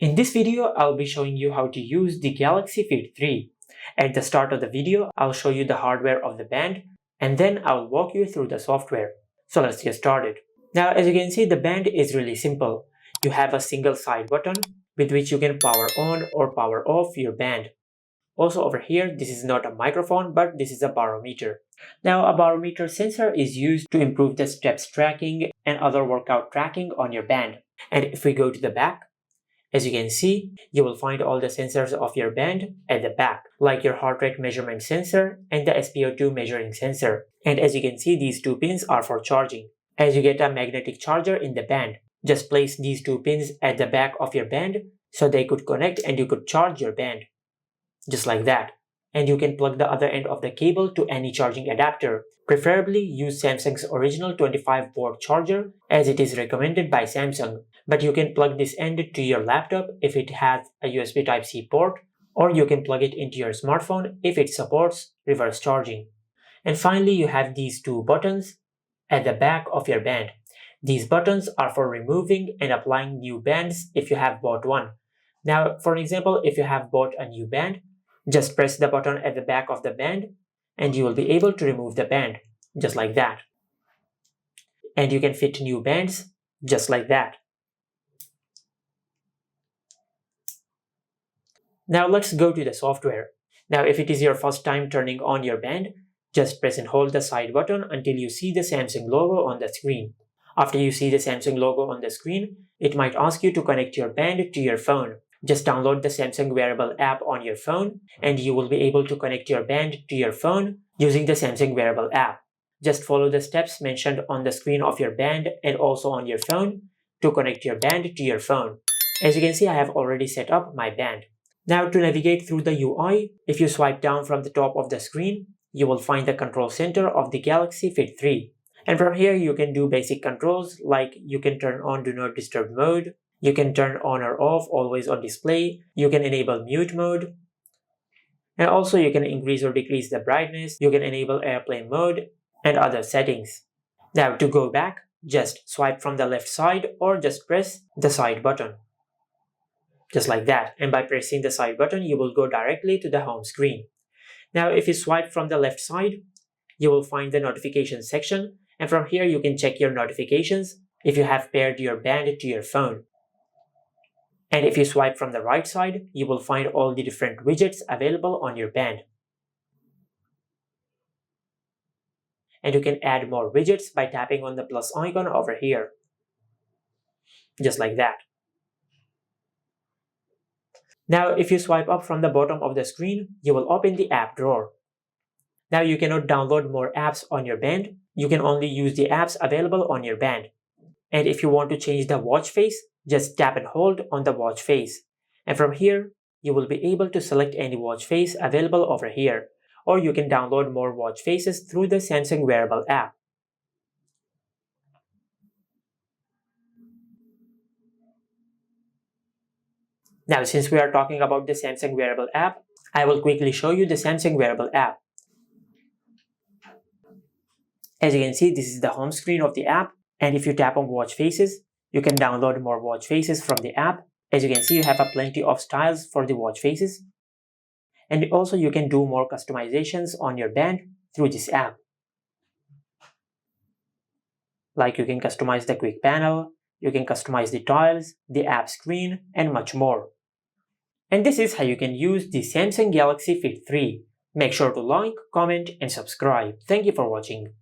In this video, I'll be showing you how to use the Galaxy Fit 3. At the start of the video, I'll show you the hardware of the band, and then I'll walk you through the software. So let's get started. Now, as you can see, the band is really simple. You have a single side button with which you can power on or power off your band. Also over here, this is not a microphone, but this is a barometer. Now, a barometer sensor is used to improve the steps tracking and other workout tracking on your band. And if we go to the back, as you can see, you will find all the sensors of your band at the back, like your heart rate measurement sensor and the SpO2 measuring sensor. And as you can see, these two pins are for charging. As you get a magnetic charger in the band, just place these two pins at the back of your band so they could connect and you could charge your band. Just like that. And you can plug the other end of the cable to any charging adapter. Preferably use Samsung's original 25-port charger as it is recommended by Samsung. But you can plug this end to your laptop if it has a USB Type-C port, or you can plug it into your smartphone if it supports reverse charging. And finally, you have these two buttons at the back of your band. These buttons are for removing and applying new bands if you have bought one. Now, for example, if you have bought a new band, just press the button at the back of the band and you will be able to remove the band, just like that. And you can fit new bands, just like that. Now let's go to the software. Now if it is your first time turning on your band, just press and hold the side button until you see the Samsung logo on the screen. After you see the Samsung logo on the screen, it might ask you to connect your band to your phone. Just download the Samsung Wearable app on your phone and you will be able to connect your band to your phone using the Samsung Wearable app. Just follow the steps mentioned on the screen of your band and also on your phone to connect your band to your phone. As you can see, I have already set up my band. Now to navigate through the UI, if you swipe down from the top of the screen, you will find the control center of the Galaxy Fit 3. And from here you can do basic controls like you can turn on Do Not Disturb mode, you can turn on or off Always on Display, you can enable mute mode, and also you can increase or decrease the brightness, you can enable airplane mode, and other settings. Now to go back, just swipe from the left side or just press the side button. Just like that, and by pressing the side button you will go directly to the home screen. Now if you swipe from the left side, you will find the notifications section, and from here you can check your notifications if you have paired your band to your phone. And if you swipe from the right side, you will find all the different widgets available on your band. And you can add more widgets by tapping on the plus icon over here. Just like that. Now, if you swipe up from the bottom of the screen, you will open the app drawer. Now, you cannot download more apps on your band. You can only use the apps available on your band. And if you want to change the watch face, just tap and hold on the watch face. And from here, you will be able to select any watch face available over here. Or you can download more watch faces through the Samsung Wearable app. Now, since we are talking about the Samsung Wearable app, I will quickly show you the Samsung Wearable app. As you can see, this is the home screen of the app, and if you tap on watch faces, you can download more watch faces from the app. As you can see, you have plenty of styles for the watch faces. And also you can do more customizations on your band through this app. Like you can customize the quick panel, you can customize the tiles, the app screen, and much more. And this is how you can use the Samsung Galaxy Fit 3. Make sure to like, comment, and subscribe. Thank you for watching.